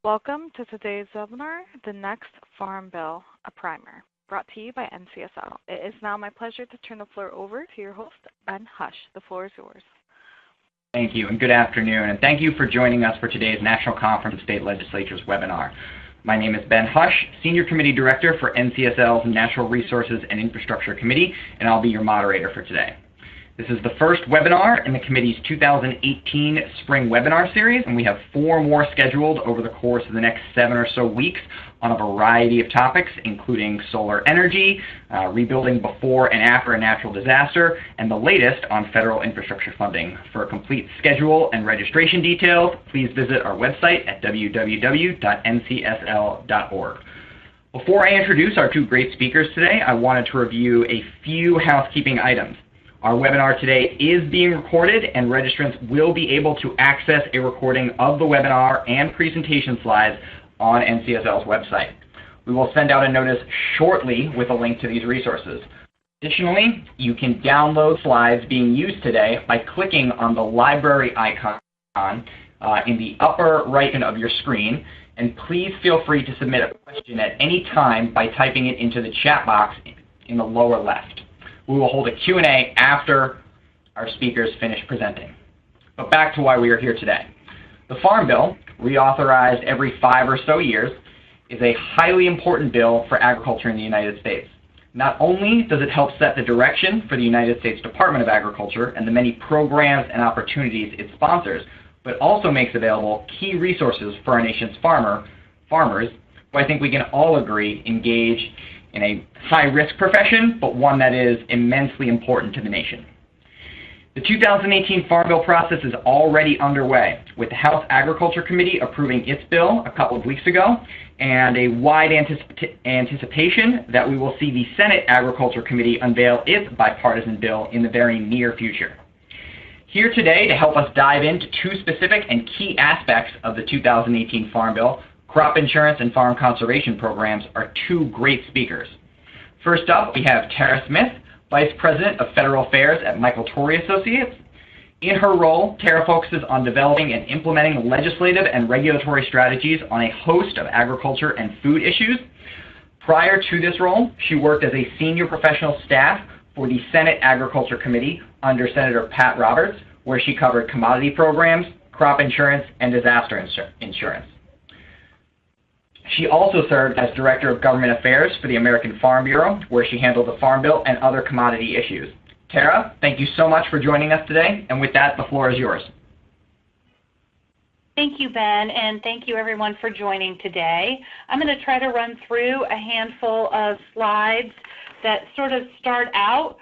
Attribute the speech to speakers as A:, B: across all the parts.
A: Welcome to today's webinar, The Next Farm Bill, a Primer, brought to you by NCSL. It is now my pleasure to turn the floor over to your host, Ben Hush. The floor is yours.
B: Thank you, and good afternoon, and thank you for joining us for today's National Conference of State Legislatures webinar. My name is Ben Hush, Senior Committee Director for NCSL's Natural Resources and Infrastructure Committee, and I'll be your moderator for today. This is the first webinar in the committee's 2018 spring webinar series, and we have 4 more scheduled over the course of the next 7 or so weeks on a variety of topics, including solar energy, rebuilding before and after a natural disaster, and the latest on federal infrastructure funding. For a complete schedule and registration details, please visit our website at www.ncsl.org. Before I introduce our 2 great speakers today, I wanted to review a few housekeeping items. Our webinar today is being recorded, and registrants will be able to access a recording of the webinar and presentation slides on NCSL's website. We will send out a notice shortly with a link to these resources. Additionally, you can download slides being used today by clicking on the library icon in the upper right of your screen, and please feel free to submit a question at any time by typing it into the chat box in the lower left. We will hold a Q&A after our speakers finish presenting. But back to why we are here today. The Farm Bill, reauthorized every 5 or so years, is a highly important bill for agriculture in the United States. Not only does it help set the direction for the United States Department of Agriculture and the many programs and opportunities it sponsors, but also makes available key resources for our nation's farmers, who I think we can all agree engage in a high-risk profession, but one that is immensely important to the nation. The 2018 Farm Bill process is already underway, with the House Agriculture Committee approving its bill a couple of weeks ago, and a wide anticipation that we will see the Senate Agriculture Committee unveil its bipartisan bill in the very near future. Here today to help us dive into 2 specific and key aspects of the 2018 Farm Bill, crop insurance and farm conservation programs, are 2 great speakers. First up, we have Tara Smith, Vice President of Federal Affairs at Michael Torrey Associates. In her role, Tara focuses on developing and implementing legislative and regulatory strategies on a host of agriculture and food issues. Prior to this role, she worked as a senior professional staff for the Senate Agriculture Committee under Senator Pat Roberts, where she covered commodity programs, crop insurance, and disaster insurance. She also served as Director of Government Affairs for the American Farm Bureau, where she handled the Farm Bill and other commodity issues. Tara, thank you so much for joining us today, and with that, the floor is yours.
C: Thank you, Ben, and thank you everyone for joining today. I'm going to try to run through a handful of slides that sort of start out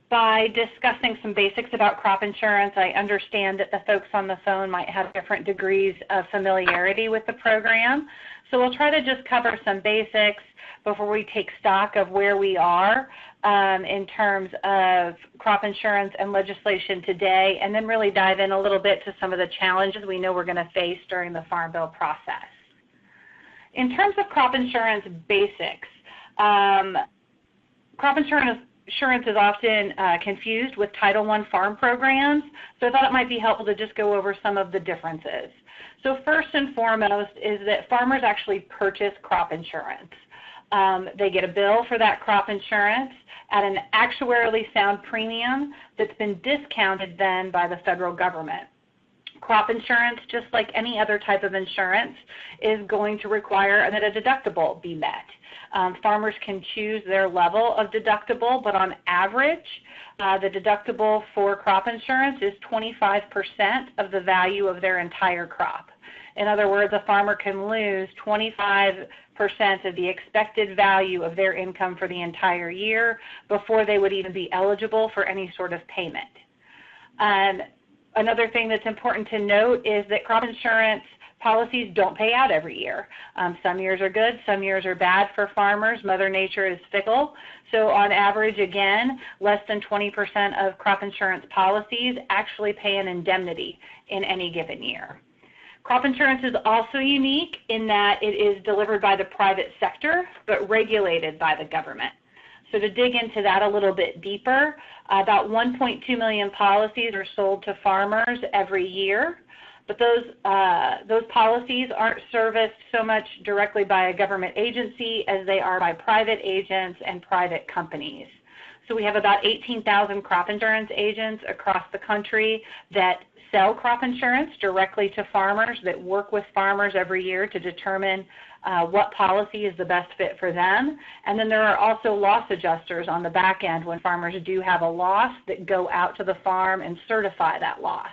C: by discussing some basics about crop insurance. I understand that the folks on the phone might have different degrees of familiarity with the program. So we'll try to just cover some basics before we take stock of where we are in terms of crop insurance and legislation today, and then really dive in a little bit to some of the challenges we know we're going to face during the Farm Bill process. In terms of crop insurance basics, crop insurance is often confused with Title I farm programs, so I thought it might be helpful to just go over some of the differences. So first and foremost is that farmers actually purchase crop insurance. They get a bill for that crop insurance at an actuarially sound premium that's been discounted then by the federal government. Crop insurance, just like any other type of insurance, is going to require that a deductible be met. Farmers can choose their level of deductible, but on average, the deductible for crop insurance is 25% of the value of their entire crop. In other words, a farmer can lose 25% of the expected value of their income for the entire year before they would even be eligible for any sort of payment. Another thing that's important to note is that crop insurance policies don't pay out every year. Some years are good, some years are bad for farmers. Mother Nature is fickle. So on average, again, less than 20% of crop insurance policies actually pay an indemnity in any given year. Crop insurance is also unique in that it is delivered by the private sector, but regulated by the government. So to dig into that a little bit deeper, about 1.2 million policies are sold to farmers every year. but those policies aren't serviced so much directly by a government agency as they are by private agents and private companies. So we have about 18,000 crop insurance agents across the country that sell crop insurance directly to farmers, that work with farmers every year to determine what policy is the best fit for them. And then there are also loss adjusters on the back end when farmers do have a loss that go out to the farm and certify that loss.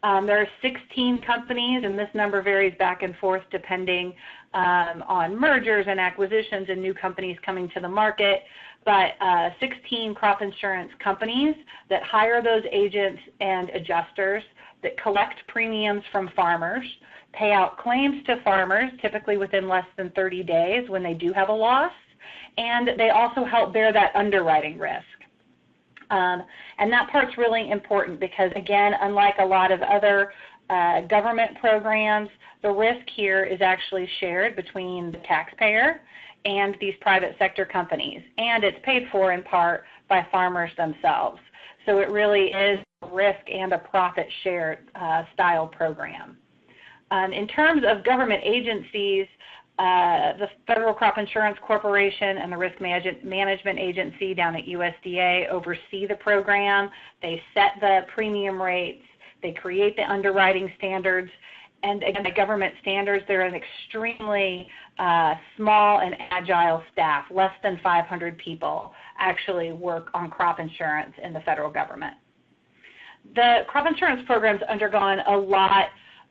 C: There are 16 companies, and this number varies back and forth depending on mergers and acquisitions and new companies coming to the market, but 16 crop insurance companies that hire those agents and adjusters that collect premiums from farmers, pay out claims to farmers, typically within less than 30 days when they do have a loss, and they also help bear that underwriting risk. And that part's really important because, again, unlike a lot of other government programs, the risk here is actually shared between the taxpayer and these private sector companies, and it's paid for in part by farmers themselves. So it really is a risk and a profit share style program. In terms of government agencies, the Federal Crop Insurance Corporation and the Risk Management Agency down at USDA oversee the program. They set the premium rates. They create the underwriting standards. And again, the government standards, they're an extremely small and agile staff. Less than 500 people actually work on crop insurance in the federal government. The crop insurance program's undergone a lot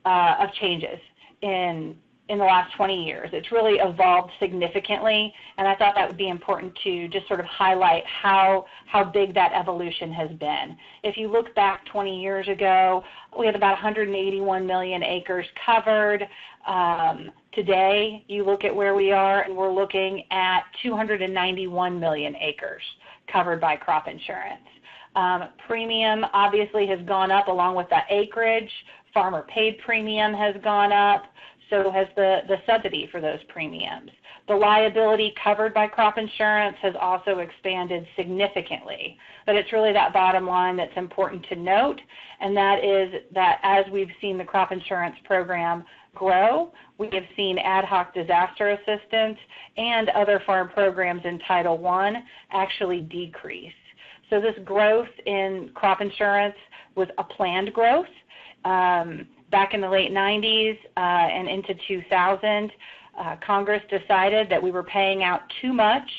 C: of changes in the last 20 years. It's really evolved significantly, and I thought that would be important to just sort of highlight how big that evolution has been. If you look back 20 years ago, we had about 181 million acres covered. Today, you look at where we are, and we're looking at 291 million acres covered by crop insurance. Premium obviously has gone up along with that acreage. Farmer paid premium has gone up. So has the subsidy for those premiums. The liability covered by crop insurance has also expanded significantly. But it's really that bottom line that's important to note, and that is that as we've seen the crop insurance program grow, we have seen ad hoc disaster assistance and other farm programs in Title I actually decrease. So this growth in crop insurance was a planned growth. Back in the late 90s and into 2000, Congress decided that we were paying out too much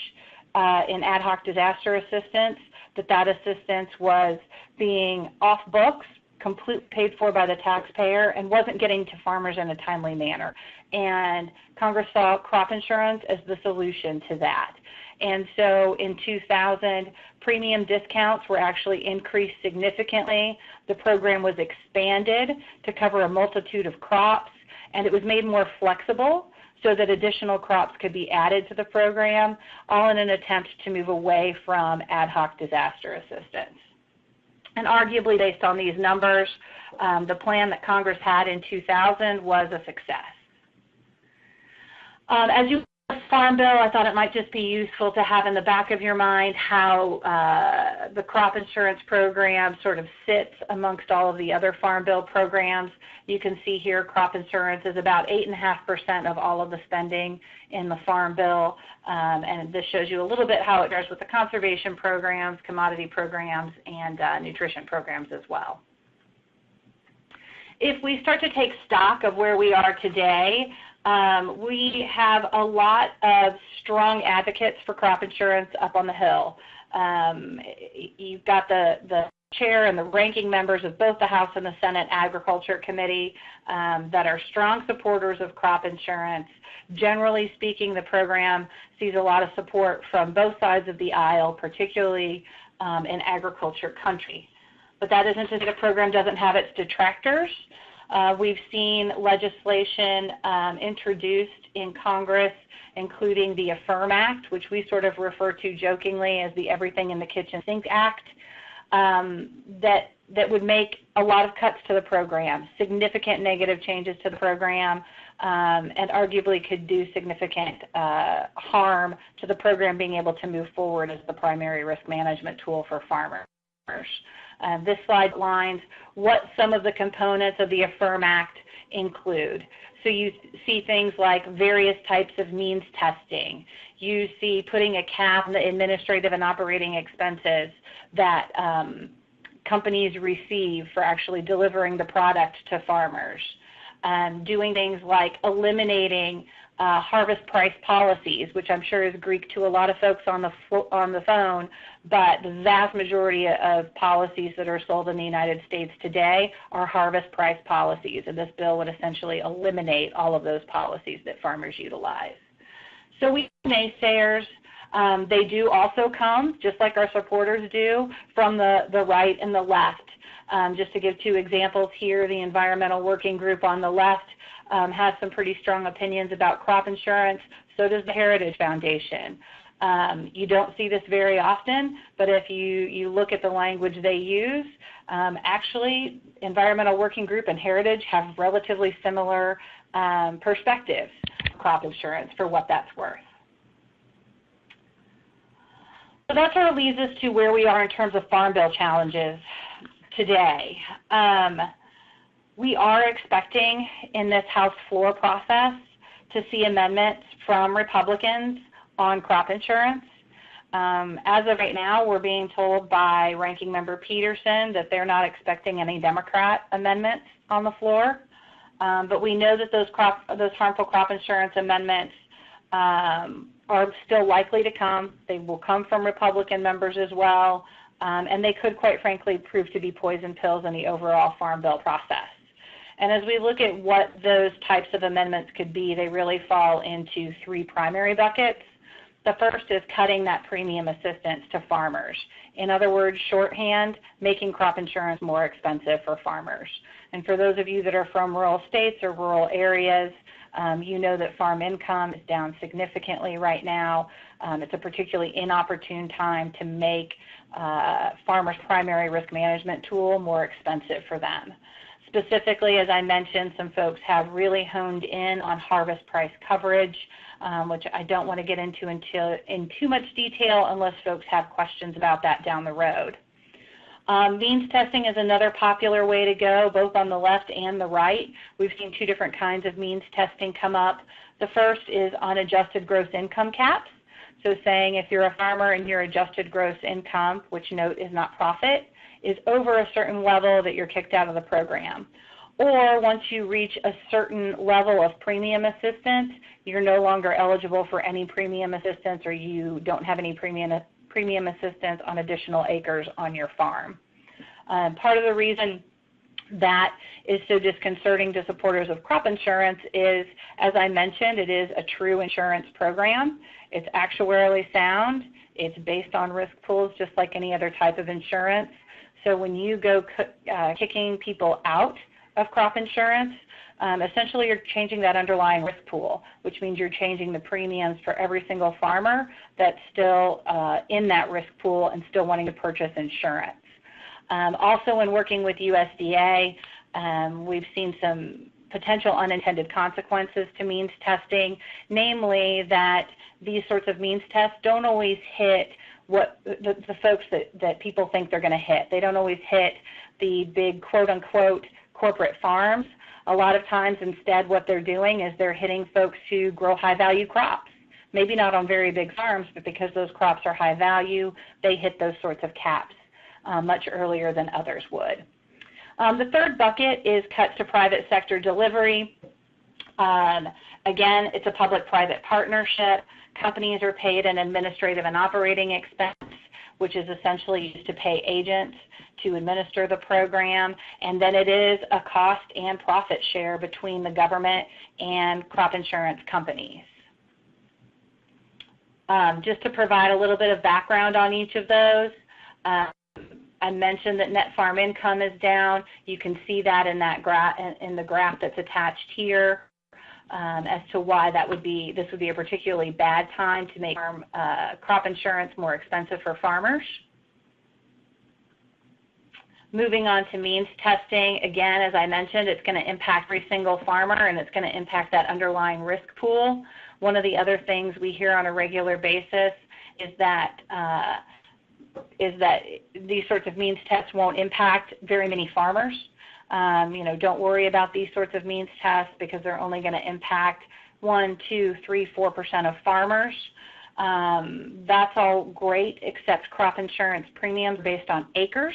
C: in ad hoc disaster assistance, that assistance was being off books, completely paid for by the taxpayer, and wasn't getting to farmers in a timely manner. And Congress saw crop insurance as the solution to that. And so in 2000, premium discounts were actually increased significantly. The program was expanded to cover a multitude of crops, and it was made more flexible so that additional crops could be added to the program, all in an attempt to move away from ad hoc disaster assistance. And arguably, based on these numbers, the plan that Congress had in 2000 was a success. As you Farm Bill, I thought it might just be useful to have in the back of your mind how the crop insurance program sort of sits amongst all of the other Farm Bill programs. You can see here crop insurance is about 8.5% of all of the spending in the Farm Bill, and this shows you a little bit how it goes with the conservation programs, commodity programs, and nutrition programs as well. If we start to take stock of where we are today, we have a lot of strong advocates for crop insurance up on the Hill. You've got the chair and the ranking members of both the House and the Senate Agriculture Committee that are strong supporters of crop insurance. Generally speaking, the program sees a lot of support from both sides of the aisle, particularly in agriculture country. But that isn't to say the program doesn't have its detractors. We've seen legislation introduced in Congress, including the AFFIRM Act, which we sort of refer to jokingly as the Everything in the Kitchen Sink Act, that would make a lot of cuts to the program, significant negative changes to the program, and arguably could do significant harm to the program being able to move forward as the primary risk management tool for farmers. This slide outlines what some of the components of the AFFIRM Act include. So you see things like various types of means testing. You see putting a cap on the administrative and operating expenses that companies receive for actually delivering the product to farmers. Doing things like eliminating harvest price policies, which I'm sure is Greek to a lot of folks on the phone, but the vast majority of policies that are sold in the United States today are harvest price policies, and this bill would essentially eliminate all of those policies that farmers utilize. So we naysayers, they do also come, just like our supporters do, from the right and the left. Just to give two examples here, the Environmental Working Group on the left has some pretty strong opinions about crop insurance. So does the Heritage Foundation. You don't see this very often, but if you look at the language they use, actually Environmental Working Group and Heritage have relatively similar perspectives on crop insurance for what that's worth. So that sort of leads us to where we are in terms of Farm Bill challenges today. We are expecting in this House floor process to see amendments from Republicans on crop insurance. As of right now, we're being told by Ranking Member Peterson that they're not expecting any Democrat amendments on the floor. But we know that those harmful crop insurance amendments are still likely to come. They will come from Republican members as well, and they could, quite frankly, prove to be poison pills in the overall Farm Bill process. And as we look at what those types of amendments could be, they really fall into three primary buckets. The first is cutting that premium assistance to farmers. In other words, shorthand, making crop insurance more expensive for farmers. And for those of you that are from rural states or rural areas, you know that farm income is down significantly right now. It's a particularly inopportune time to make farmers' primary risk management tool more expensive for them. Specifically, as I mentioned, some folks have really honed in on harvest price coverage, which I don't want to get into in too much detail unless folks have questions about that down the road. Means testing is another popular way to go, both on the left and the right. We've seen two different kinds of means testing come up. The first is on adjusted gross income caps. So saying if you're a farmer and your adjusted gross income, which note is not profit, is over a certain level that you're kicked out of the program. Or once you reach a certain level of premium assistance, you're no longer eligible for any premium assistance, or you don't have any premium assistance on additional acres on your farm. Part of the reason that is so disconcerting to supporters of crop insurance is, as I mentioned, it is a true insurance program. It's actuarially sound. It's based on risk pools just like any other type of insurance. So when you go kicking people out of crop insurance, essentially you're changing that underlying risk pool, which means you're changing the premiums for every single farmer that's still in that risk pool and still wanting to purchase insurance. Also, in working with USDA, we've seen some potential unintended consequences to means testing, namely that these sorts of means tests don't always hit what the folks that people think they're going to hit. They don't always hit the big quote-unquote corporate farms. A lot of times instead what they're doing is they're hitting folks who grow high-value crops. Maybe not on very big farms, but because those crops are high value, they hit those sorts of caps much earlier than others would. The third bucket is cuts to private sector delivery. Again, it's a public-private partnership. Companies are paid an administrative and operating expense, which is essentially used to pay agents to administer the program, and then it is a cost and profit share between the government and crop insurance companies. Just to provide a little bit of background on each of those, I mentioned that net farm income is down. You can see that in the graph that's attached here. As to why this would be a particularly bad time to make crop insurance more expensive for farmers. Moving on to means testing, again, as I mentioned, it's going to impact every single farmer and it's going to impact that underlying risk pool. One of the other things we hear on a regular basis is that is that these sorts of means tests won't impact very many farmers. Don't worry about these sorts of means tests because they're only going to impact 1, 2, 3, 4% of farmers. That's all great except crop insurance premiums based on acres.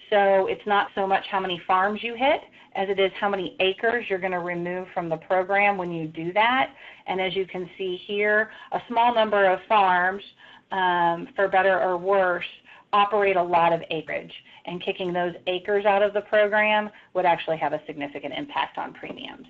C: So it's not so much how many farms you hit as it is how many acres you're going to remove from the program when you do that. And as you can see here, a small number of farms, for better or worse, operate a lot of acreage. And kicking those acres out of the program would actually have a significant impact on premiums.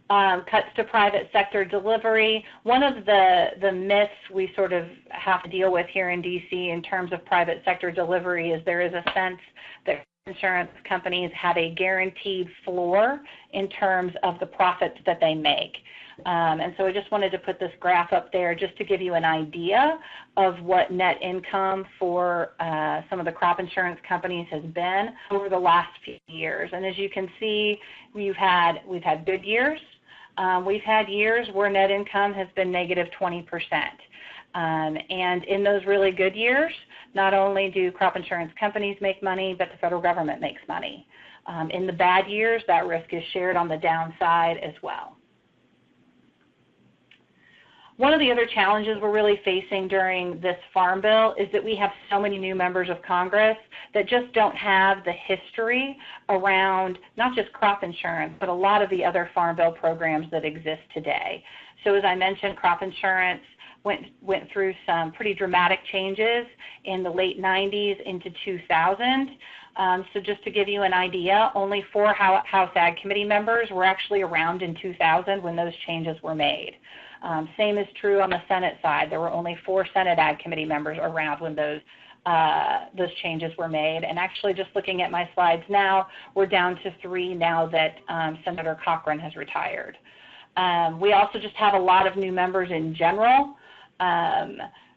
C: Cuts to private sector delivery. One of the myths we sort of have to deal with here in DC in terms of private sector delivery is there is a sense that insurance companies have a guaranteed floor in terms of the profits that they make. And so I just wanted to put this graph up there just to give you an idea of what net income for some of the crop insurance companies has been over the last few years. And as you can see, we've had good years. We've had years where net income has been negative 20%. And in those really good years, not only do crop insurance companies make money, but the federal government makes money. In the bad years, that risk is shared on the downside as well. One of the other challenges we're really facing during this Farm Bill is that we have so many new members of Congress that just don't have the history around not just crop insurance, but a lot of the other Farm Bill programs that exist today. So as I mentioned, crop insurance went through some pretty dramatic changes in the late 90s into 2000. So just to give you an idea, only 4 House Ag Committee members were actually around in 2000 when those changes were made. Same is true on the Senate side. There were only 4 Senate Ag Committee members around when those changes were made. And actually, just looking at my slides now, we're down to 3 now that Senator Cochran has retired. We also just have a lot of new members in general.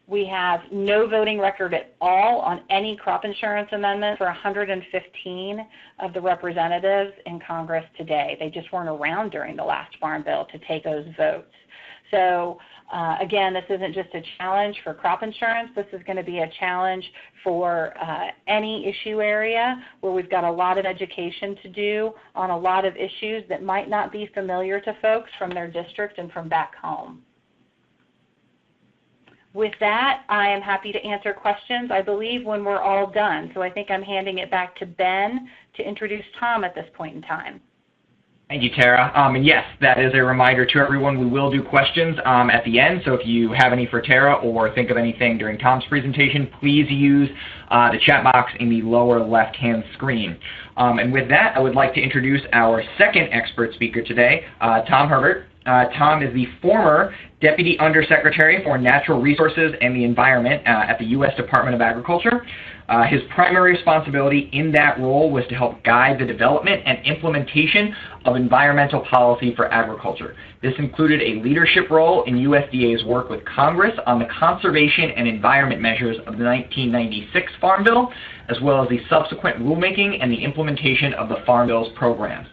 C: We have no voting record at all on any crop insurance amendment for 115 of the representatives in Congress today. They just weren't around during the last Farm Bill to take those votes. So again, this isn't just a challenge for crop insurance. This is going to be a challenge for any issue area where we've got a lot of education to do on a lot of issues that might not be familiar to folks from their district and from back home. With that, I am happy to answer questions, I believe, when we're all done. So I think I'm handing it back to Ben to introduce Tom at this point in time.
B: Thank you, Tara. And yes, that is a reminder to everyone. We will do questions at the end. So if you have any for Tara or think of anything during Tom's presentation, please use the chat box in the lower left-hand screen. And with that, I would like to introduce our second expert speaker today, Tom Herbert. Tom is the former Deputy Undersecretary for Natural Resources and the Environment at the U.S. Department of Agriculture. His primary responsibility in that role was to help guide the development and implementation of environmental policy for agriculture. This included a leadership role in USDA's work with Congress on the conservation and environment measures of the 1996 Farm Bill, as well as the subsequent rulemaking and the implementation of the Farm Bill's programs.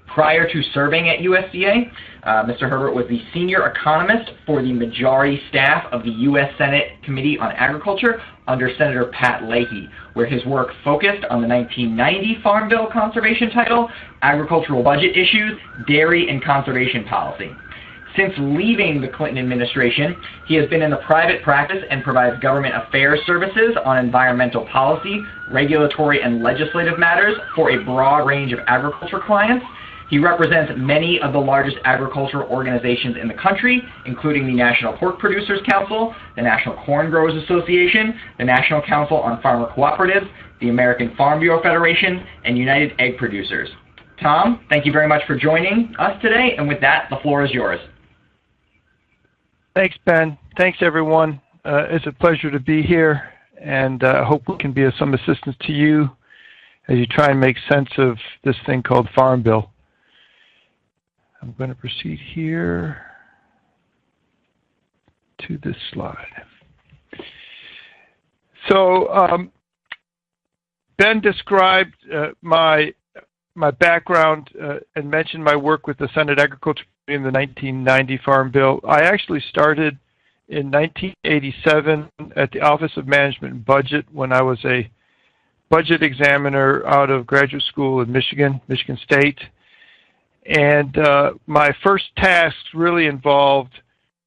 B: Prior to serving at USDA, Mr. Herbert was the senior economist for the majority staff of the U.S. Senate Committee on Agriculture under Senator Pat Leahy, where his work focused on the 1990 Farm Bill conservation title, agricultural budget issues, dairy, and conservation policy. Since leaving the Clinton administration, he has been in the private practice and provides government affairs services on environmental policy, regulatory, and legislative matters for a broad range of agriculture clients. He represents many of the largest agricultural organizations in the country, including the National Pork Producers Council, the National Corn Growers Association, the National Council on Farmer Cooperatives, the American Farm Bureau Federation, and United Egg Producers. Tom, thank you very much for joining us today, and with that, the floor is yours.
D: Thanks, Ben. Thanks, everyone. It's a pleasure to be here, and I hope we can be of some assistance to you as you try and make sense of this thing called Farm Bill. I'm going to proceed here to this slide. So Ben described my background and mentioned my work with the Senate Agriculture in the 1990 Farm Bill. I actually started in 1987 at the Office of Management and Budget when I was a budget examiner out of graduate school in Michigan State. And my first tasks really involved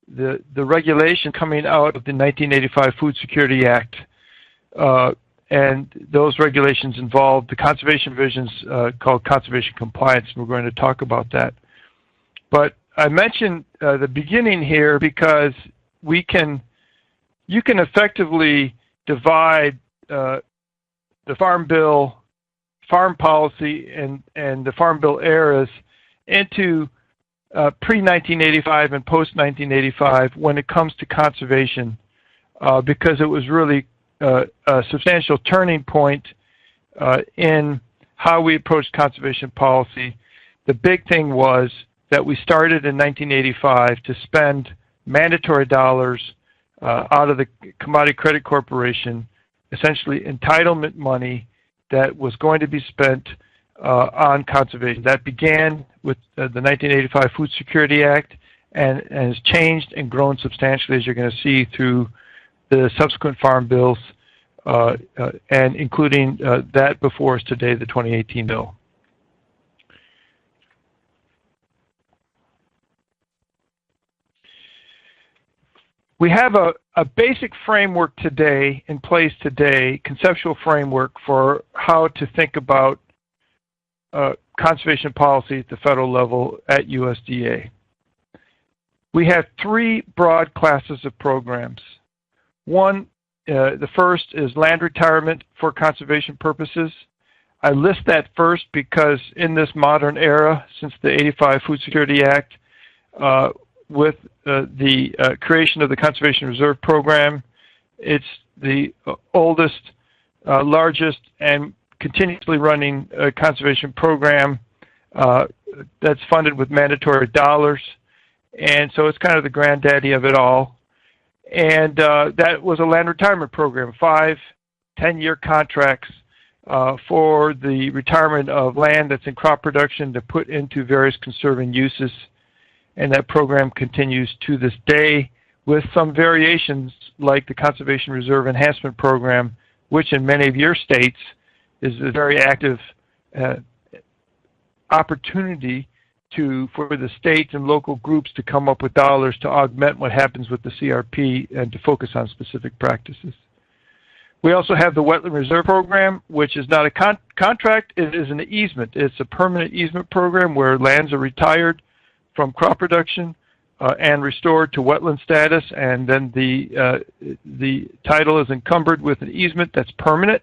D: the regulation coming out of the 1985 Food Security Act. And those regulations involved the conservation provisions called conservation compliance. We're going to talk about that. But I mentioned the beginning here because you can effectively divide the Farm Bill, farm policy, and the Farm Bill eras into pre-1985 and post-1985 when it comes to conservation, because it was really a substantial turning point in how we approached conservation policy. The big thing was that we started in 1985 to spend mandatory dollars out of the Commodity Credit Corporation, essentially entitlement money that was going to be spent on conservation. That began with the 1985 Food Security Act and has changed and grown substantially, as you're going to see, through the subsequent farm bills, and including that before us today, the 2018 bill. We have a basic framework today, in place today, conceptual framework for how to think about conservation policy at the federal level at USDA. We have three broad classes of programs. One, the first is land retirement for conservation purposes. I list that first because in this modern era, since the 85 Food Security Act, with the creation of the Conservation Reserve Program, it's the oldest, largest, and continuously running conservation program that's funded with mandatory dollars. And so it's kind of the granddaddy of it all. And that was a land retirement program, 5 10-year contracts for the retirement of land that's in crop production to put into various conserving uses. And that program continues to this day with some variations like the Conservation Reserve Enhancement Program, which in many of your states is a very active opportunity for the states and local groups to come up with dollars to augment what happens with the CRP and to focus on specific practices. We also have the Wetland Reserve Program, which is not a contract, it is an easement. It's a permanent easement program where lands are retired from crop production and restored to wetland status, and then the title is encumbered with an easement that's permanent.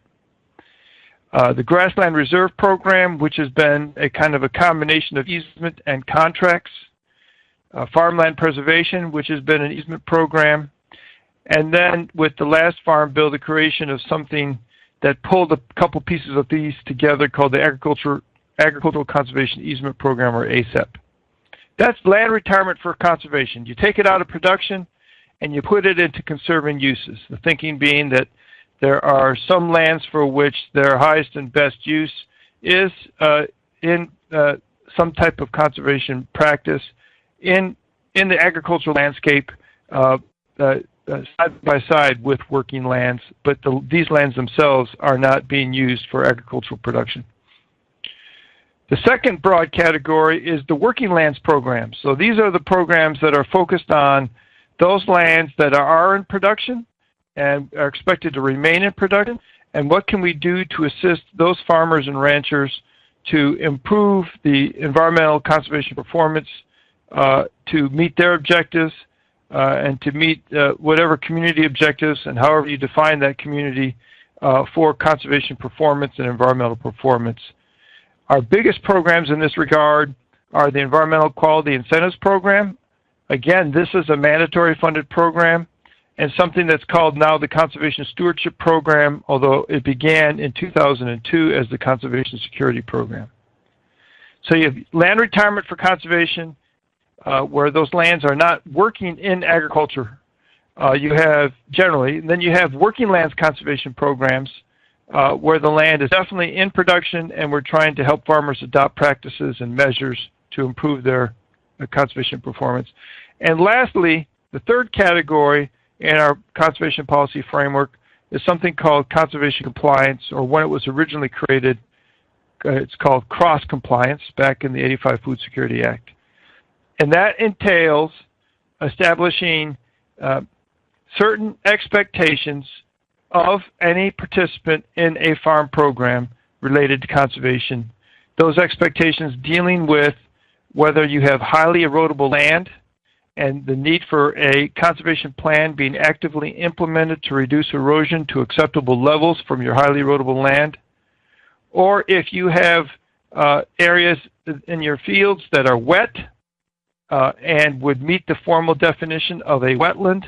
D: The Grassland Reserve Program, which has been a kind of a combination of easement and contracts. Farmland Preservation, which has been an easement program. And then with the last Farm Bill, the creation of something that pulled a couple pieces of these together called the Agricultural Conservation Easement Program, or ACEP. That's land retirement for conservation. You take it out of production and you put it into conserving uses. The thinking being that there are some lands for which their highest and best use is in some type of conservation practice in the agricultural landscape side by side with working lands, but these lands themselves are not being used for agricultural production. The second broad category is the working lands program. So these are the programs that are focused on those lands that are in production and are expected to remain in production, and what can we do to assist those farmers and ranchers to improve the environmental conservation performance, to meet their objectives, and to meet whatever community objectives and however you define that community for conservation performance and environmental performance. Our biggest programs in this regard are the Environmental Quality Incentives Program. Again, this is a mandatory funded program and something that's called now the Conservation Stewardship Program, although it began in 2002 as the Conservation Security Program. So you have land retirement for conservation, where those lands are not working in agriculture. You have generally, and then you have working lands conservation programs, where the land is definitely in production and we're trying to help farmers adopt practices and measures to improve their conservation performance. And lastly, The third category in our conservation policy framework is something called conservation compliance, or when it was originally created, it's called cross-compliance back in the '85 Food Security Act. And that entails establishing certain expectations of any participant in a farm program related to conservation. Those expectations dealing with whether you have highly erodible land and the need for a conservation plan being actively implemented to reduce erosion to acceptable levels from your highly erodible land, or if you have areas in your fields that are wet and would meet the formal definition of a wetland,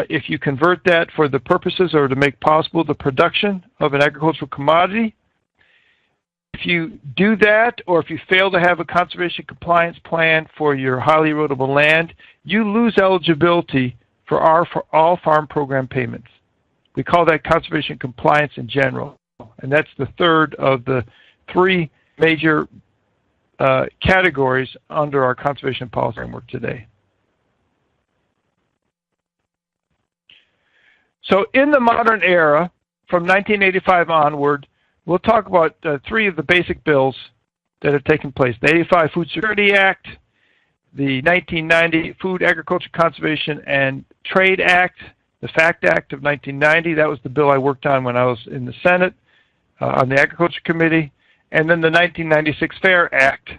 D: if you convert that for the purposes or to make possible the production of an agricultural commodity. If you do that, or if you fail to have a conservation compliance plan for your highly erodible land, you lose eligibility for all farm program payments. We call that conservation compliance in general, and that's the third of the three major categories under our conservation policy framework today. So in the modern era, from 1985 onward, we'll talk about three of the basic bills that have taken place. The '85 Food Security Act, the 1990 Food, Agriculture, Conservation, and Trade Act, the FACT Act of 1990. That was the bill I worked on when I was in the Senate on the Agriculture Committee. And then the 1996 FAIR Act.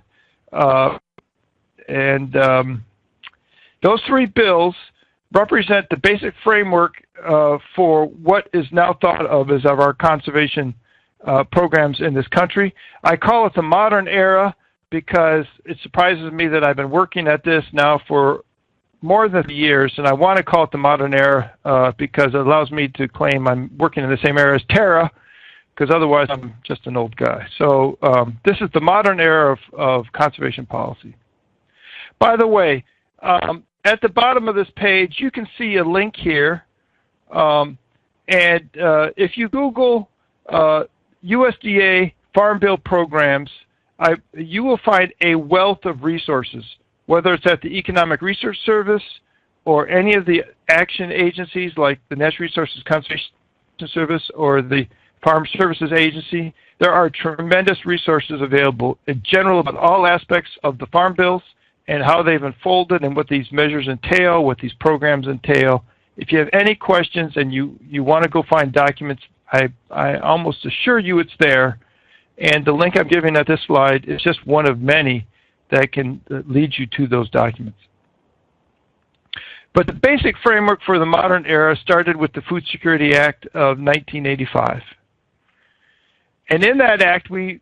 D: Those three bills represent the basic framework for what is now thought of as our conservation programs in this country. I call it the modern era because it surprises me that I've been working at this now for more than years, and I want to call it the modern era because it allows me to claim I'm working in the same era as Tara, because otherwise I'm just an old guy. So this is the modern era of conservation policy. By the way, at the bottom of this page, you can see a link here, and if you Google USDA Farm Bill programs, you will find a wealth of resources, whether it's at the Economic Research Service or any of the action agencies like the Natural Resources Conservation Service or the Farm Services Agency. There are tremendous resources available in general about all aspects of the farm bills and how they've unfolded and what these measures entail, what these programs entail. If you have any questions and you want to go find documents, I almost assure you it's there. And the link I'm giving at this slide is just one of many that can lead you to those documents. But the basic framework for the modern era started with the Food Security Act of 1985. And in that act, we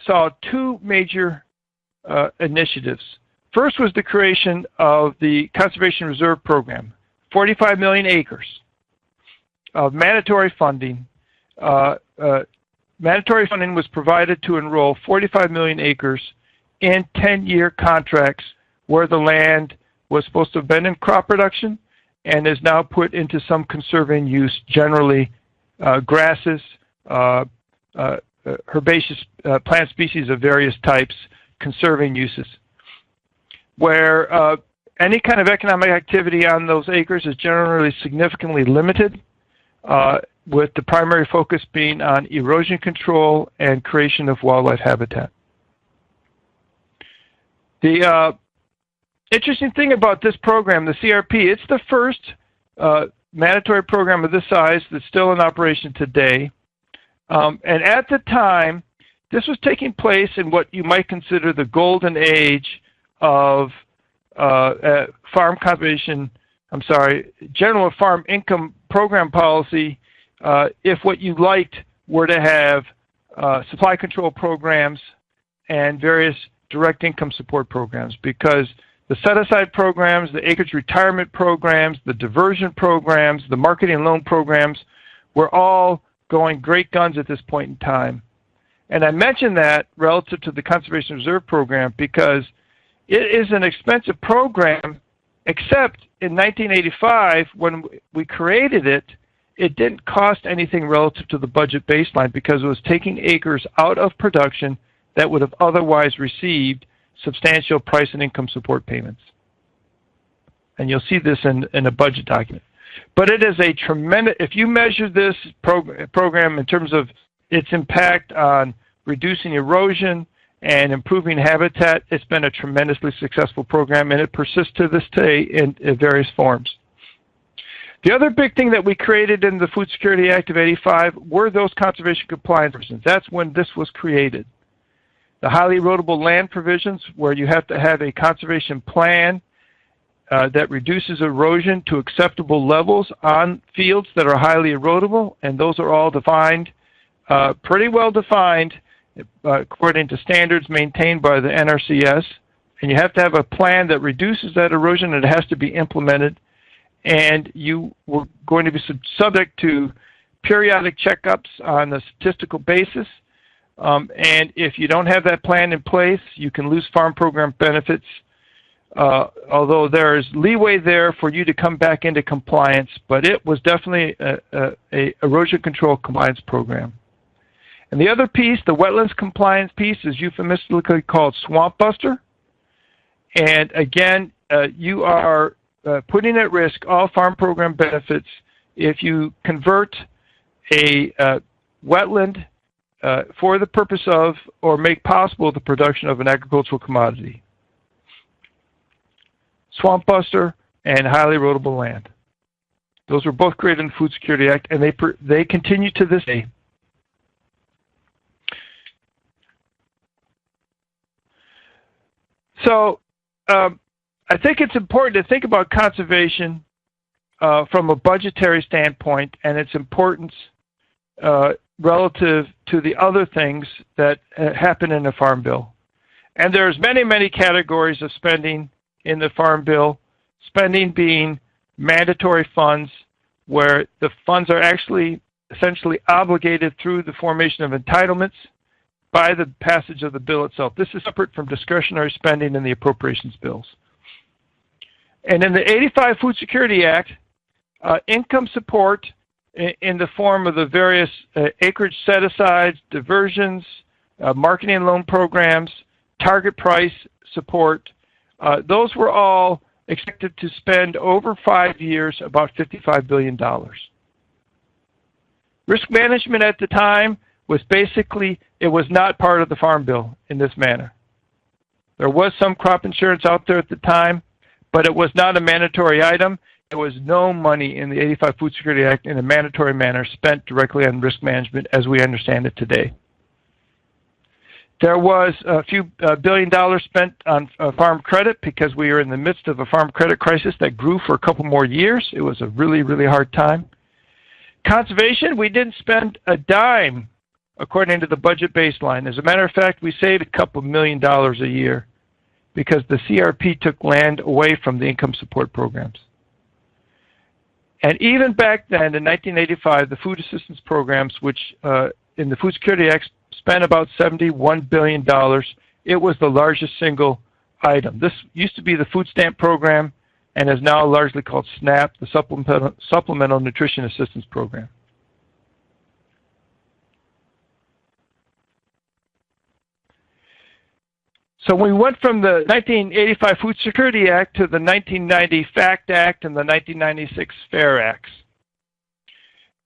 D: saw two major initiatives. First was the creation of the Conservation Reserve Program, 45 million acres of mandatory funding. Mandatory funding was provided to enroll 45 million acres in 10-year contracts where the land was supposed to have been in crop production and is now put into some conserving use, generally grasses, herbaceous plant species of various types, conserving uses, where any kind of economic activity on those acres is generally significantly limited, with the primary focus being on erosion control and creation of wildlife habitat. The interesting thing about this program, the CRP, it's the first mandatory program of this size that's still in operation today. And at the time, this was taking place in what you might consider the golden age of farm conservation, general farm income program policy, if what you liked were to have supply control programs and various direct income support programs, because the set-aside programs, the acreage retirement programs, the diversion programs, the marketing and loan programs were all going great guns at this point in time. And I mention that relative to the Conservation Reserve Program because it is an expensive program, except in 1985, when we created it, it didn't cost anything relative to the budget baseline because it was taking acres out of production that would have otherwise received substantial price and income support payments. And you'll see this in a budget document. But it is a tremendous, if you measure this program in terms of its impact on reducing erosion and improving habitat, it's been a tremendously successful program, and it persists to this day in various forms. The other big thing that we created in the Food Security Act of '85 were those conservation compliance provisions. That's when this was created. The highly erodible land provisions, where you have to have a conservation plan that reduces erosion to acceptable levels on fields that are highly erodible, and those are all defined, pretty well defined, according to standards maintained by the NRCS. And you have to have a plan that reduces that erosion, and it has to be implemented. And you were going to be subject to periodic checkups on a statistical basis. And if you don't have that plan in place, you can lose farm program benefits, although there is leeway there for you to come back into compliance. But it was definitely a erosion control compliance program. And the other piece, the wetlands compliance piece, is euphemistically called Swamp Buster. And again, you are putting at risk all farm program benefits if you convert a wetland for the purpose of or make possible the production of an agricultural commodity. Swamp Buster and highly erodible land. Those were both created in the Food Security Act, and they continue to this day. So I think it's important to think about conservation from a budgetary standpoint and its importance relative to the other things that happen in the Farm Bill. And there's many, many categories of spending in the Farm Bill, spending being mandatory funds where the funds are actually essentially obligated through the formation of entitlements by the passage of the bill itself. This is separate from discretionary spending in the appropriations bills. And in the '85 Food Security Act, income support in the form of the various acreage set-asides, diversions, marketing and loan programs, target price support, those were all expected to spend over 5 years about $55 billion. Risk management at the time was basically, it was not part of the Farm Bill in this manner. There was some crop insurance out there at the time, but it was not a mandatory item. There was no money in the '85 Food Security Act in a mandatory manner spent directly on risk management as we understand it today. There was a few $1 billion spent on farm credit because we are in the midst of a farm credit crisis that grew for a couple more years. It was a really, really hard time. Conservation, we didn't spend a dime according to the budget baseline. As a matter of fact, we saved a couple $1 million a year because the CRP took land away from the income support programs. And even back then, in 1985, the food assistance programs, which in the Food Security Act spent about $71 billion, it was the largest single item. This used to be the food stamp program and is now largely called SNAP, the Supplemental Nutrition Assistance Program. So we went from the 1985 Food Security Act to the 1990 FACT Act and the 1996 FAIR Acts.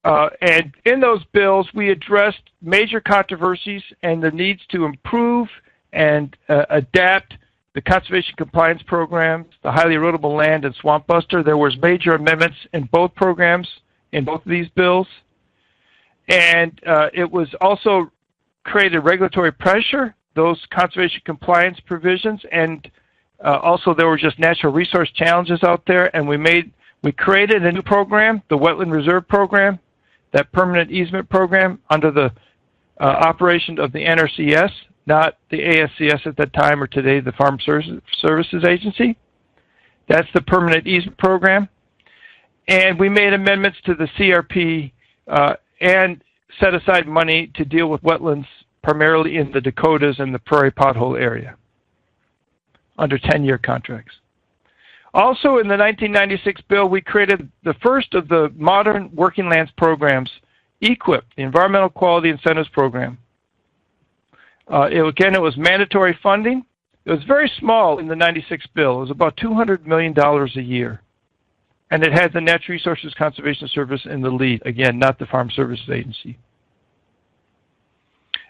D: And in those bills, we addressed major controversies and the needs to improve and adapt the conservation compliance programs, the highly erodible land, and Swamp Buster. There was major amendments in both programs, in both of these bills. And it was also created regulatory pressure, those conservation compliance provisions, and also there were just natural resource challenges out there, and we created a new program, the Wetland Reserve Program, that permanent easement program under the operation of the NRCS, not the ASCS at that time or today, the Farm Services Agency. That's the permanent easement program. And we made amendments to the CRP and set aside money to deal with wetlands primarily in the Dakotas and the Prairie Pothole area under 10-year contracts. Also in the 1996 bill, we created the first of the modern working lands programs, EQIP, the Environmental Quality Incentives Program. Again, it was mandatory funding. It was very small in the 96 bill. It was about $200 million a year. and it had the Natural Resources Conservation Service in the lead. Again, not the Farm Services Agency.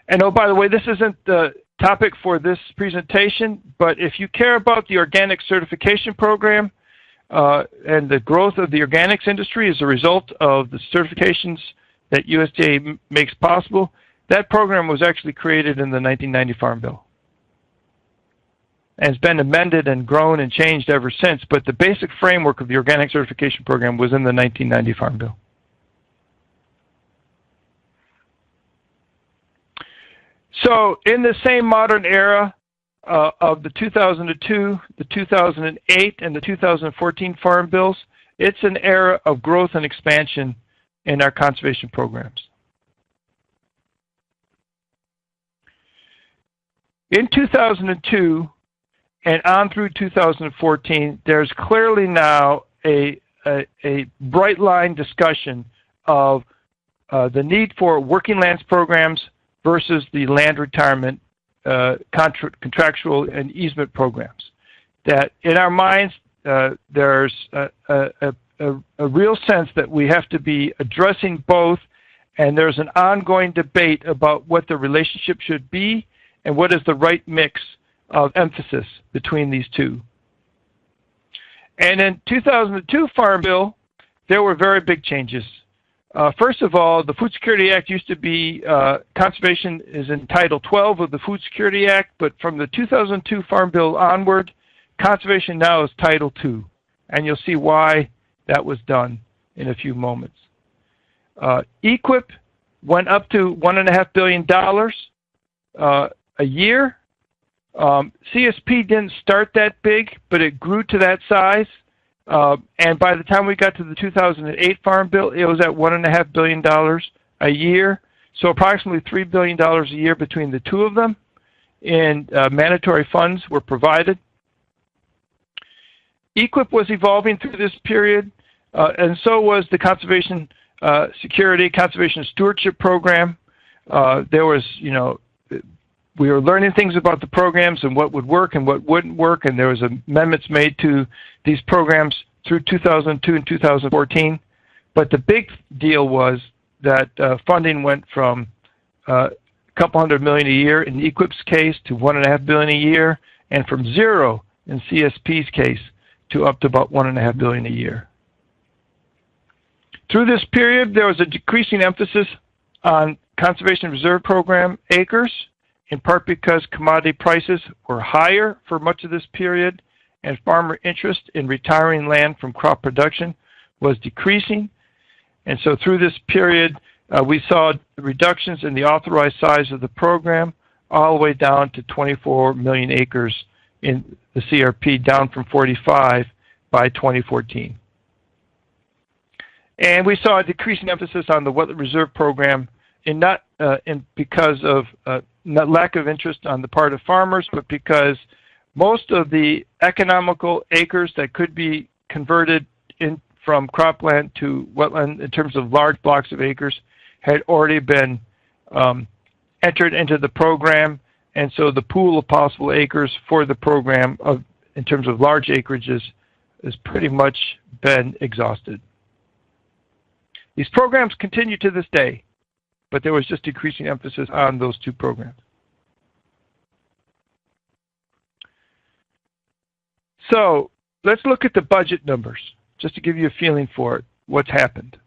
D: And oh, by the way, this isn't the topic for this presentation, but if you care about the organic certification program and the growth of the organics industry as a result of the certifications that USDA makes possible, that program was actually created in the 1990 Farm Bill. And it's been amended and grown and changed ever since, but the basic framework of the organic certification program was in the 1990 Farm Bill. So in the same modern era of the 2002, the 2008, and the 2014 Farm Bills, it's an era of growth and expansion in our conservation programs. In 2002 and on through 2014, there's clearly now a bright line discussion of the need for working lands programs versus the land retirement contractual and easement programs. That in our minds, there's a real sense that we have to be addressing both, and there's an ongoing debate about what the relationship should be and what is the right mix of emphasis between these two. And in 2002 Farm Bill, there were very big changes. First of all, the Food Security Act used to be, conservation is in Title 12 of the Food Security Act, but from the 2002 Farm Bill onward, conservation now is Title 2. And you'll see why that was done in a few moments. EQIP went up to $1.5 billion a year. CSP didn't start that big, but it grew to that size. And by the time we got to the 2008 Farm Bill, it was at $1.5 billion a year. So approximately $3 billion a year between the two of them in mandatory funds were provided. EQIP was evolving through this period, and so was the Conservation Security, Conservation Stewardship Program. There was, we were learning things about the programs and what would work and what wouldn't work, and there was amendments made to these programs through 2002 and 2014. But the big deal was that funding went from a couple $100 million a year in EQIP's case to $1.5 billion a year, and from zero in CSP's case to up to about $1.5 billion a year. Through this period, there was a decreasing emphasis on Conservation Reserve Program acres, in part because commodity prices were higher for much of this period, and farmer interest in retiring land from crop production was decreasing. And so through this period, we saw reductions in the authorized size of the program all the way down to 24 million acres in the CRP, down from 45 by 2014. And we saw a decreasing emphasis on the Wetland Reserve Program, because of not lack of interest on the part of farmers, but because most of the economical acres that could be converted in from cropland to wetland in terms of large blocks of acres had already been entered into the program, and so the pool of possible acres for the program in terms of large acreages has pretty much been exhausted. These programs continue to this day, but there was just decreasing emphasis on those two programs. So let's look at the budget numbers, just to give you a feeling for it, what's happened.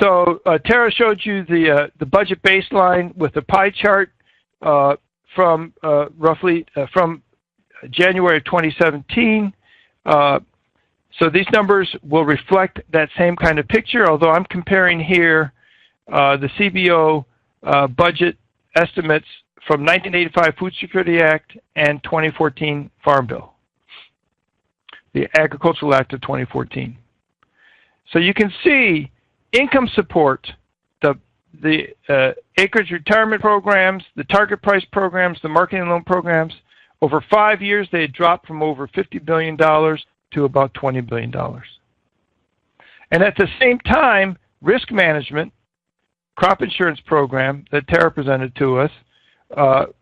D: So Tara showed you the budget baseline with the pie chart from roughly from January of 2017. So these numbers will reflect that same kind of picture, although I'm comparing here the CBO budget estimates from 1985 Food Security Act and 2014 Farm Bill, the Agricultural Act of 2014. So you can see income support, the acreage retirement programs, the target price programs, the marketing loan programs, over 5 years they had dropped from over $50 billion to about $20 billion. And at the same time, risk management, crop insurance program that Tara presented to us,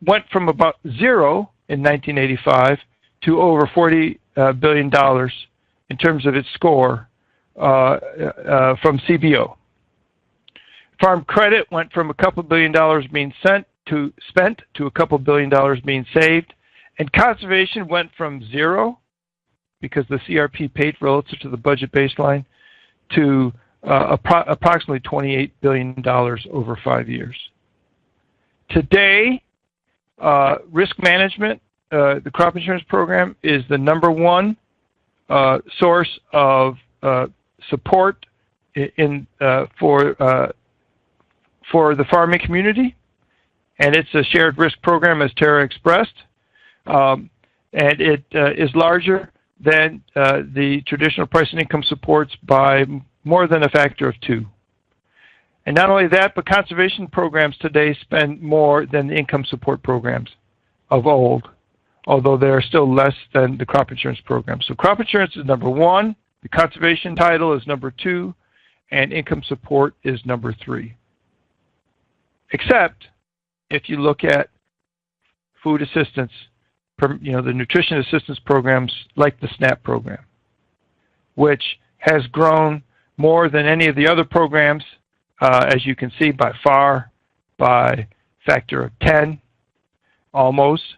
D: went from about zero in 1985 to over $40 billion in terms of its score from CBO. Farm credit went from a couple $1 billion being spent to a couple $1 billion being saved, and conservation went from 0, because the CRP paid relative to the budget baseline, to approximately $28 billion over 5 years. Today, risk management, the crop insurance program, is the #1 source of support for the farming community, and it's a shared risk program, as Tara expressed, and it is larger than the traditional price and income supports by more than a factor of 2. And not only that, but conservation programs today spend more than the income support programs of old, although they are still less than the crop insurance program. So crop insurance is #1, the conservation title is #2, and income support is #3. Except if you look at food assistance, the nutrition assistance programs like the SNAP program, which has grown more than any of the other programs, as you can see, by far, by factor of 10, almost,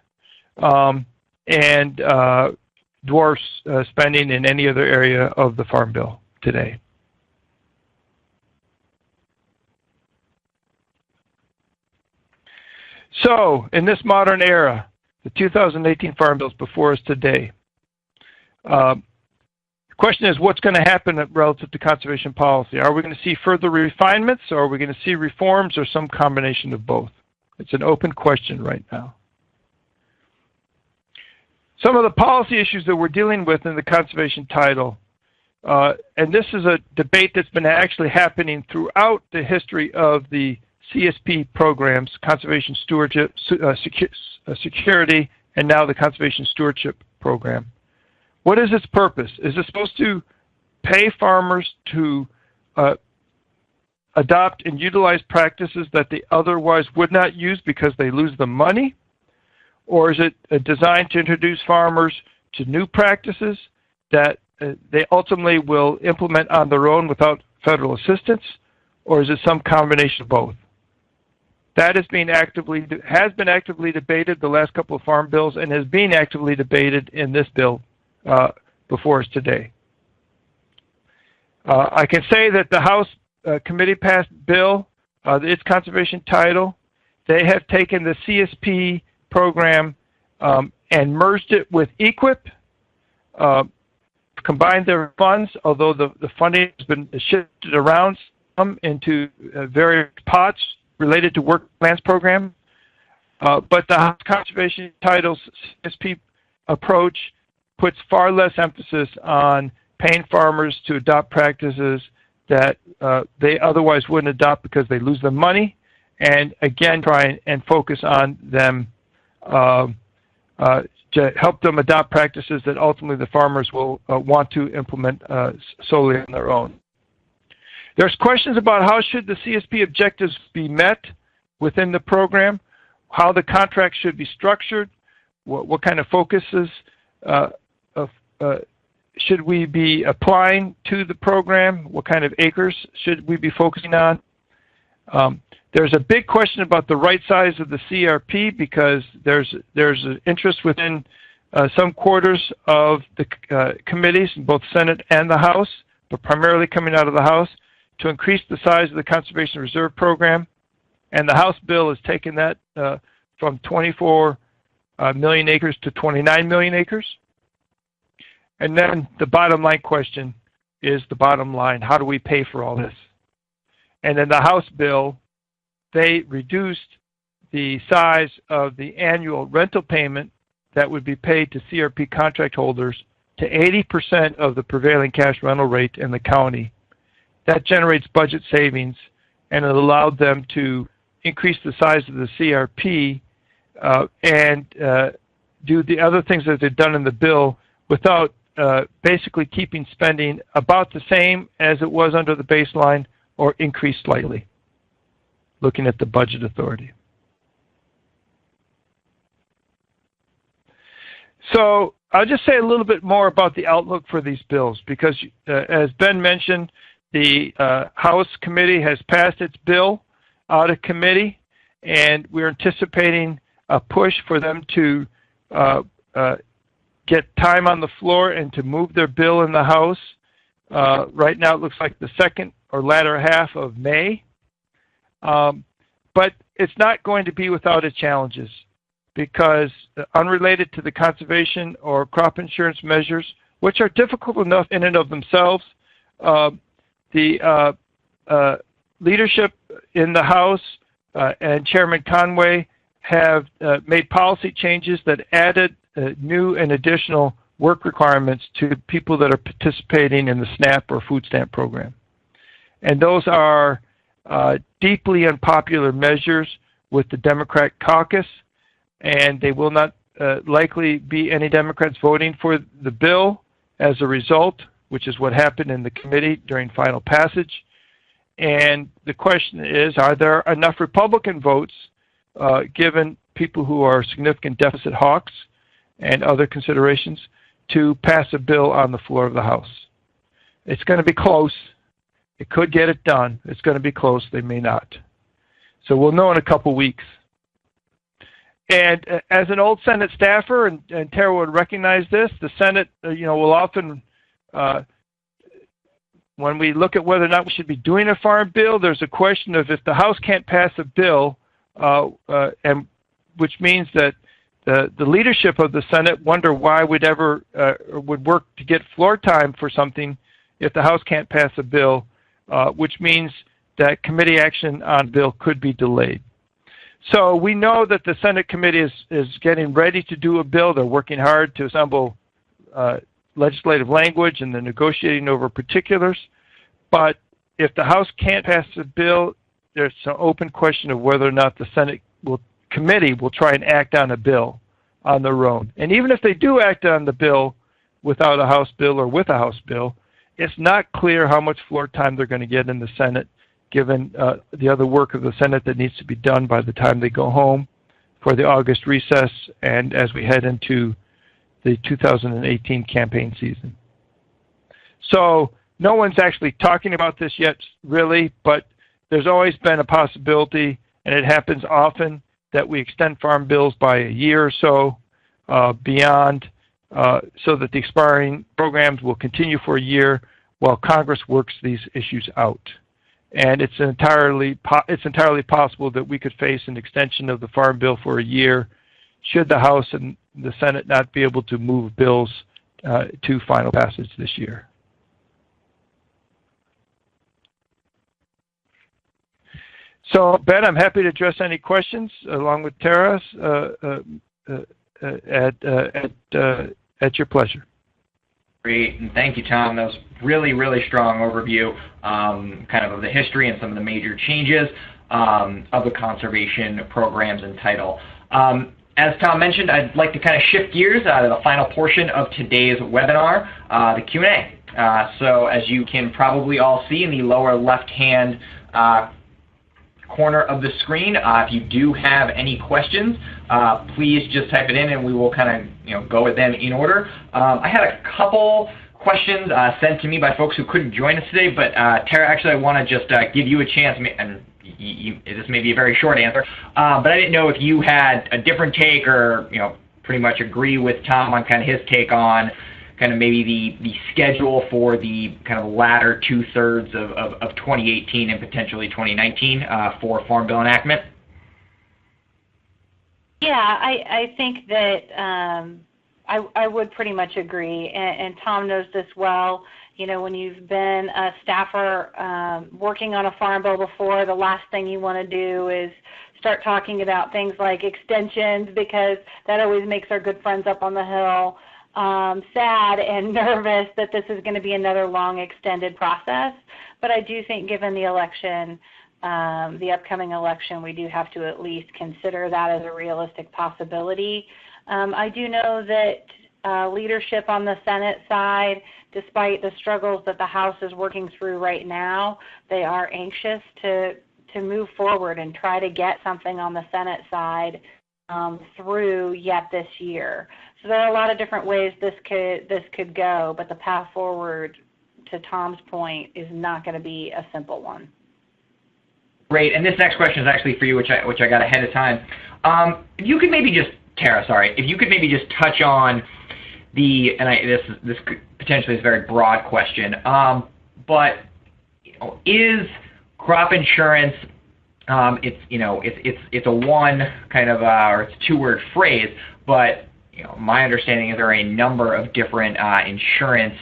D: and dwarfs spending in any other area of the Farm Bill today. So, in this modern era, the 2018 Farm Bill is before us today. The question is, what's going to happen relative to conservation policy? Are we going to see further refinements, or are we going to see reforms, or some combination of both? It's an open question right now. Some of the policy issues that we're dealing with in the conservation title, and this is a debate that's been actually happening throughout the history of the CSP programs, Conservation Stewardship, Security, and now the Conservation Stewardship Program. What is its purpose? Is it supposed to pay farmers to adopt and utilize practices that they otherwise would not use because they lose the money? Or is it designed to introduce farmers to new practices that they ultimately will implement on their own without federal assistance? Or is it some combination of both? That has been actively debated the last couple of farm bills, and has been actively debated in this bill before us today. I can say that the House committee passed bill, its conservation title, they have taken the CSP program and merged it with EQIP, combined their funds, although the funding has been shifted around some into various pots related to work plans program. But the House conservation title's CSP approach puts far less emphasis on paying farmers to adopt practices that they otherwise wouldn't adopt because they lose the money, and again try and focus on them to help them adopt practices that ultimately the farmers will want to implement solely on their own. There's questions about how should the CSP objectives be met within the program, how the contract should be structured, what kind of focuses should we be applying to the program, what kind of acres should we be focusing on. There's a big question about the right size of the CRP, because there's an interest within some quarters of the committees in both Senate and the House, but primarily coming out of the House, to increase the size of the Conservation Reserve Program. And the House bill has taken that from 24 million acres to 29 million acres. And then the bottom line question is the bottom line. How do we pay for all this? And in the House bill, they reduced the size of the annual rental payment that would be paid to CRP contract holders to 80% of the prevailing cash rental rate in the county. That generates budget savings, and it allowed them to increase the size of the CRP and do the other things that they've done in the bill without basically keeping spending about the same as it was under the baseline, or increased slightly, looking at the budget authority. So I'll just say a little bit more about the outlook for these bills because, as Ben mentioned, the House committee has passed its bill out of committee, and we're anticipating a push for them to get time on the floor and to move their bill in the House. Right now it looks like the second or latter half of May. But it's not going to be without its challenges because unrelated to the conservation or crop insurance measures, which are difficult enough in and of themselves, the leadership in the House and Chairman Conway have made policy changes that added new and additional work requirements to people that are participating in the SNAP or food stamp program. And those are deeply unpopular measures with the Democrat caucus, and they will not likely be any Democrats voting for the bill as a result, which is what happened in the committee during final passage. And the question is, are there enough Republican votes, given people who are significant deficit hawks and other considerations, to pass a bill on the floor of the House? It's going to be close. It could get it done. It's going to be close. They may not. So we'll know in a couple weeks. And as an old Senate staffer, and Tara would recognize this, the Senate, will often, when we look at whether or not we should be doing a farm bill, there's a question of if the House can't pass a bill, and which means that the leadership of the Senate wonder why we'd ever would work to get floor time for something if the House can't pass a bill, which means that committee action on bill could be delayed. So we know that the Senate committee is getting ready to do a bill. They're working hard to assemble legislative language, and they're negotiating over particulars. But if the House can't pass a bill, there's an open question of whether or not the Senate committee will try and act on a bill on their own. And even if they do act on the bill without a House bill or with a House bill, it's not clear how much floor time they're going to get in the Senate, given the other work of the Senate that needs to be done by the time they go home for the August recess and as we head into the 2018 campaign season. So no one's actually talking about this yet, really, but there's always been a possibility, and it happens often, that we extend farm bills by a year or so beyond, so that the expiring programs will continue for a year while Congress works these issues out. And it's entirely possible that we could face an extension of the farm bill for a year should the House and the Senate not be able to move bills to final passage this year. So, Ben, I'm happy to address any questions along with Tara at your pleasure.
B: Great, and thank you, Tom. That was really, really strong overview, kind of the history and some of the major changes of the conservation programs and title. As Tom mentioned, I'd like to kind of shift gears to the final portion of today's webinar, the Q&A. So as you can probably all see in the lower left-hand corner of the screen, if you do have any questions, please just type it in and we will kind of go with them in order. I had a couple questions sent to me by folks who couldn't join us today, but Tara, actually I want to just give you a chance, and this may be a very short answer, but I didn't know if you had a different take or pretty much agree with Tom on kind of his take on kind of maybe the schedule for the kind of latter two-thirds of 2018 and potentially 2019 for Farm Bill enactment?
C: Yeah, I think that I would pretty much agree, and Tom knows this well. When you've been a staffer working on a farm bill before, the last thing you want to do is start talking about things like extensions, because that always makes our good friends up on the Hill sad and nervous that this is going to be another long, extended process. But I do think, given the election, the upcoming election, we do have to at least consider that as a realistic possibility. I do know that leadership on the Senate side, despite the struggles that the House is working through right now, they are anxious to move forward and try to get something on the Senate side through yet this year. So there are a lot of different ways this could go, but the path forward, to Tom's point, is not going to be a simple one.
B: Great, and this next question is actually for you, which I got ahead of time. If you could maybe just, Tara, sorry, if you could maybe just touch on this potentially is a very broad question, but is crop insurance, it's a one kind of or it's a two-word phrase, but my understanding is there are a number of different insurance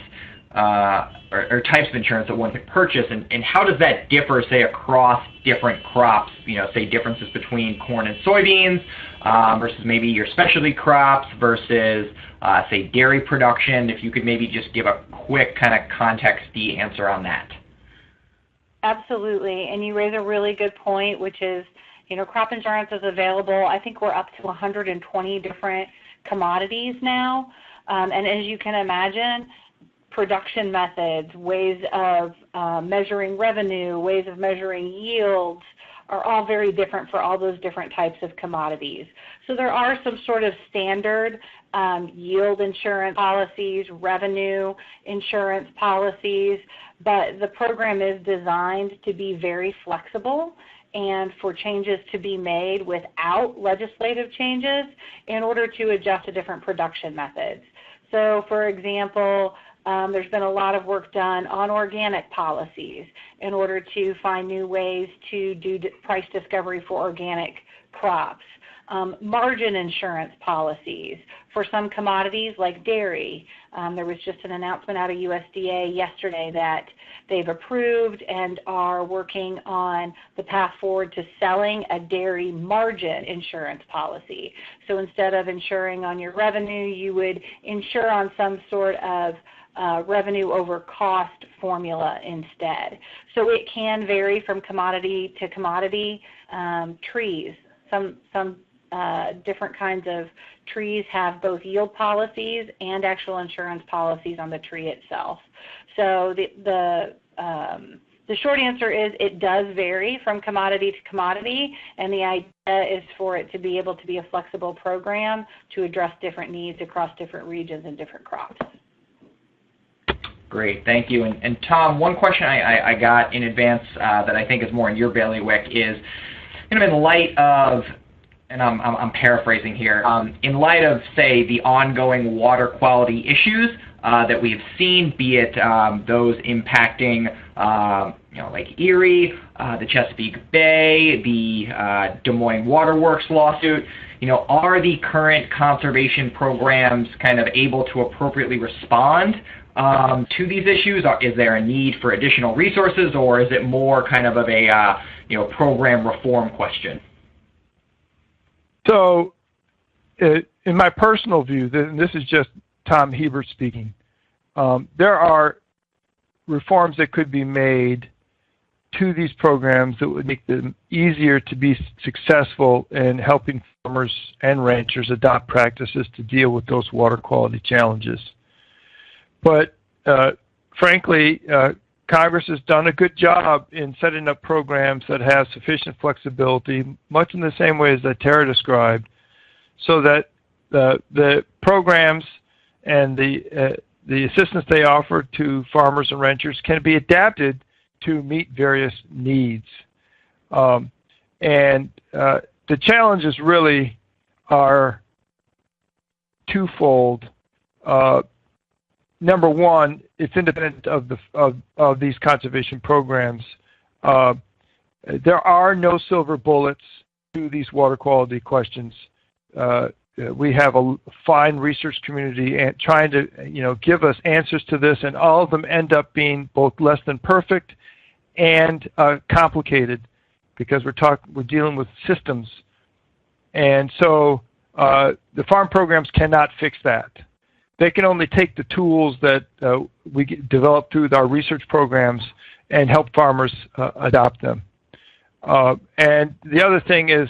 B: or types of insurance that one could purchase, and how does that differ, say, across different crops, say differences between corn and soybeans versus maybe your specialty crops versus, say, dairy production? If you could maybe just give a quick kind of context-y answer on that.
C: Absolutely, and you raise a really good point, which is, crop insurance is available. I think we're up to 120 different commodities now, and as you can imagine, production methods, ways of measuring revenue, ways of measuring yields are all very different for all those different types of commodities. So there are some sort of standard yield insurance policies, revenue insurance policies, but the program is designed to be very flexible and for changes to be made without legislative changes in order to adjust to different production methods. So, for example, there's been a lot of work done on organic policies in order to find new ways to do price discovery for organic crops. Margin insurance policies for some commodities like dairy. There was just an announcement out of USDA yesterday that they've approved and are working on the path forward to selling a dairy margin insurance policy. So instead of insuring on your revenue, you would insure on some sort of revenue over cost formula instead. So it can vary from commodity to commodity. Trees, some different kinds of trees have both yield policies and actual insurance policies on the tree itself. So the short answer is it does vary from commodity to commodity, and the idea is for it to be able to be a flexible program to address different needs across different regions and different crops.
B: Great, thank you. And Tom, one question I got in advance that I think is more in your bailiwick is, in light of, and I'm paraphrasing here, in light of, say, the ongoing water quality issues that we've seen, be it those impacting, Lake Erie, the Chesapeake Bay, the Des Moines Waterworks lawsuit, are the current conservation programs kind of able to appropriately respond to these issues? Is there a need for additional resources, or is it more kind of a program reform question?
D: So, in my personal view, and this is just Tom Hebert speaking, there are reforms that could be made to these programs that would make them easier to be successful in helping farmers and ranchers adopt practices to deal with those water quality challenges. But frankly, Congress has done a good job in setting up programs that have sufficient flexibility, much in the same way as that Tara described, so that the programs and the assistance they offer to farmers and ranchers can be adapted to meet various needs. And the challenges really are twofold. Number one, it's independent of these conservation programs. There are no silver bullets to these water quality questions. We have a fine research community and trying to, give us answers to this, and all of them end up being both less than perfect and complicated, because we're dealing with systems, and so the farm programs cannot fix that. They can only take the tools that we develop through our research programs and help farmers adopt them. And the other thing is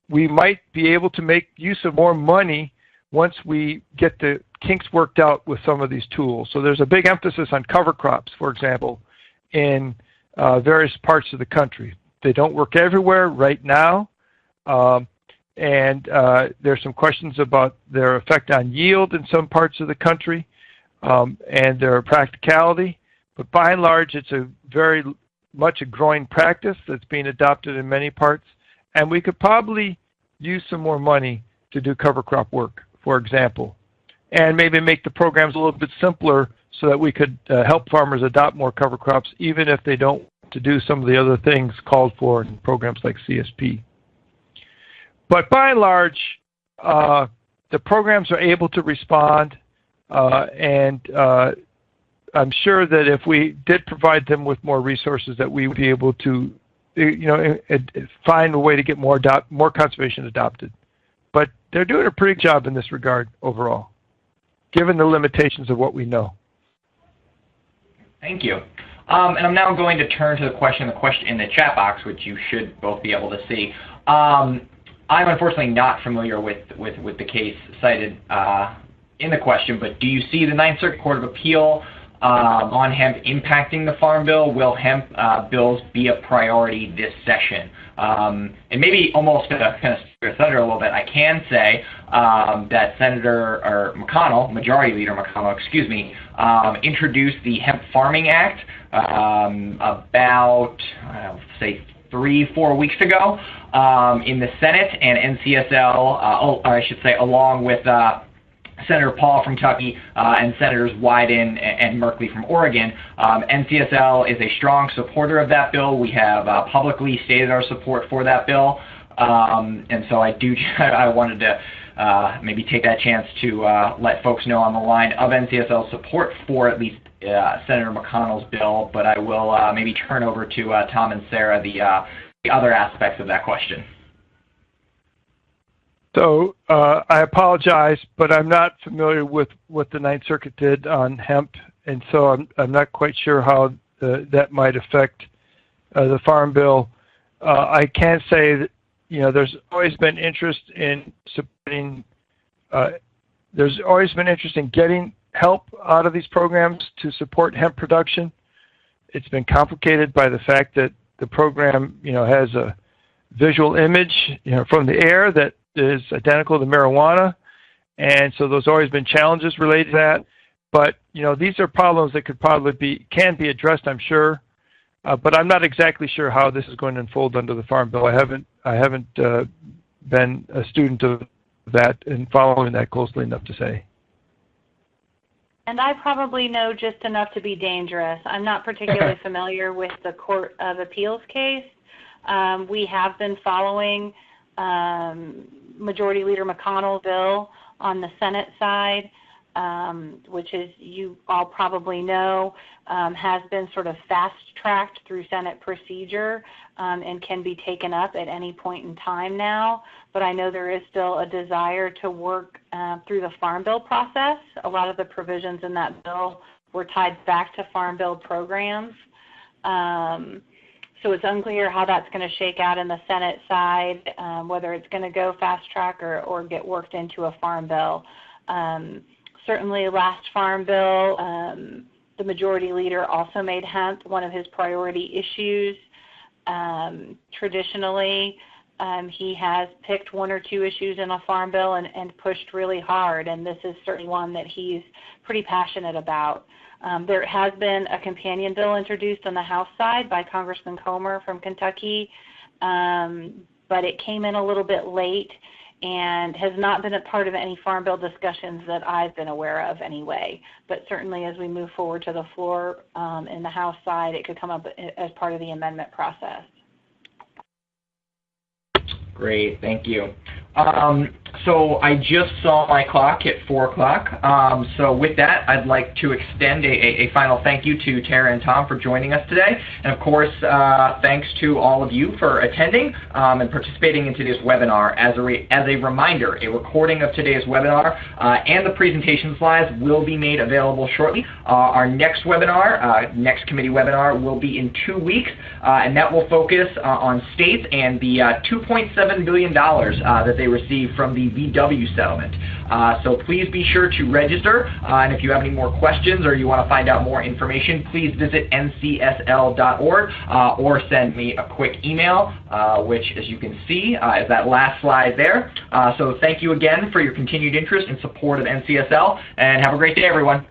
D: we might be able to make use of more money once we get the kinks worked out with some of these tools. So there's a big emphasis on cover crops, for example, in various parts of the country. They don't work everywhere right now. and there's some questions about their effect on yield in some parts of the country and their practicality. But by and large, it's a very much a growing practice that's being adopted in many parts, and we could probably use some more money to do cover crop work, for example, and maybe make the programs a little bit simpler so that we could help farmers adopt more cover crops, even if they don't want to do some of the other things called for in programs like CSP. But by and large, the programs are able to respond, and I'm sure that if we did provide them with more resources, that we would be able to, find a way to get more conservation adopted. But they're doing a pretty good job in this regard overall, given the limitations of what we know.
B: Thank you. And I'm now going to turn to the question in the chat box, which you should both be able to see. I'm unfortunately not familiar with the case cited in the question, but do you see the Ninth Circuit Court of Appeal on hemp impacting the Farm Bill? Will hemp bills be a priority this session? And maybe almost to kind of steer thunder a little bit, I can say that Majority Leader McConnell, introduced the Hemp Farming Act about, say, 3-4 weeks ago in the Senate, and NCSL, along with Senator Paul from Kentucky and Senators Wyden and Merkley from Oregon. NCSL is a strong supporter of that bill. We have publicly stated our support for that bill, and so I wanted to maybe take that chance to let folks know on the line of NCSL support for at least Senator McConnell's bill, but I will maybe turn over to Tom and Sarah the other aspects of that question.
D: So I apologize, but I'm not familiar with what the Ninth Circuit did on hemp, and so I'm not quite sure how that might affect the Farm Bill. I can say that there's always been interest in supporting. There's always been interest in getting help out of these programs to support hemp production. It's been complicated by the fact that the program, has a visual image, from the air that is identical to marijuana, and so there's always been challenges related to that. But these are problems that can be addressed, I'm sure. But I'm not exactly sure how this is going to unfold under the Farm Bill. I haven't been a student of that and following that closely enough to say.
C: And I probably know just enough to be dangerous. I'm not particularly familiar with the Court of Appeals case. We have been following Majority Leader McConnell's bill on the Senate side, which, as you all probably know, has been sort of fast-tracked through Senate procedure and can be taken up at any point in time now. But I know there is still a desire to work through the Farm Bill process. A lot of the provisions in that bill were tied back to Farm Bill programs. So it's unclear how that's going to shake out in the Senate side, whether it's going to go fast-track or get worked into a Farm Bill. Certainly last Farm Bill, the Majority Leader also made hemp one of his priority issues. Traditionally, he has picked one or two issues in a Farm Bill and pushed really hard, and this is certainly one that he's pretty passionate about. There has been a companion bill introduced on the House side by Congressman Comer from Kentucky, but it came in a little bit late and has not been a part of any Farm Bill discussions that I've been aware of anyway. But certainly as we move forward to the floor in the House side, it could come up as part of the amendment process.
B: Great, thank you. So I just saw my clock hit 4 o'clock. So with that, I'd like to extend a final thank you to Tara and Tom for joining us today. And of course, thanks to all of you for attending and participating in today's webinar. As a reminder, a recording of today's webinar and the presentation slides will be made available shortly. Our next webinar, next committee webinar, will be in 2 weeks, and that will focus on states and the $2.7 billion that they received from the VW settlement. So please be sure to register, and if you have any more questions or you want to find out more information, please visit ncsl.org or send me a quick email, which, as you can see, is that last slide there. So thank you again for your continued interest and support of NCSL, and have a great day, everyone.